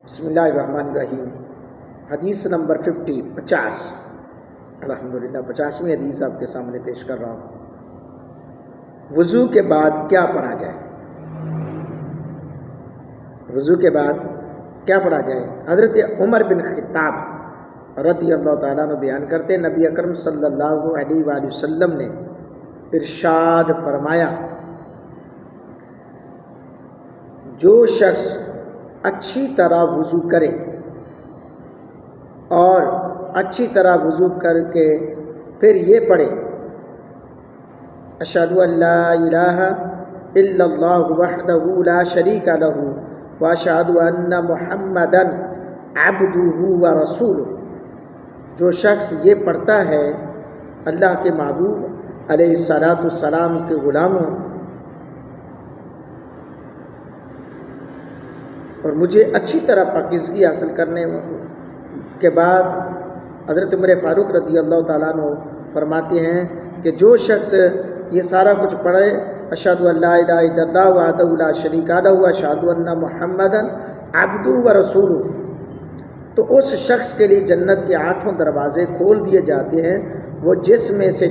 بسم اللہ الرحمن الرحیم۔ حدیث نمبر 50 الحمدللہ 50ویں حدیث آپ کے سامنے پیش کر رہا ہوں۔ وضو کے بعد کیا پڑھا جائے؟ وضو کے بعد کیا پڑھا جائے؟ حضرت عمر بن خطاب رضی اللہ تعالیٰ عنہ بیان کرتے نبی اکرم صلی اللہ علیہ وآلہ وسلم نے ارشاد فرمایا، جو شخص اچھی طرح وضو کرے اور اچھی طرح وضو کر کے پھر یہ پڑھے، اشہد ان لا الہ الا اللہ وحدہ لا شریک لہ واشہد ان محمدا عبدہ ورسولہ، جو شخص یہ پڑھتا ہے اللہ کے محبوب علیہ الصلاۃ والسلام کے غلاموں اور مجھے اچھی طرح پاکیزگی حاصل کرنے کے بعد حضرت عمر فاروق رضی اللہ تعالیٰ عنہ فرماتے ہیں کہ جو شخص یہ سارا کچھ پڑھے، اشہد ان لا الہ الا اللہ وحدہ لا شریک لہ واشہد ان محمدا عبدہ ورسولہ، تو اس شخص کے لیے جنت کے 8 دروازے کھول دیے جاتے ہیں، وہ جس میں سے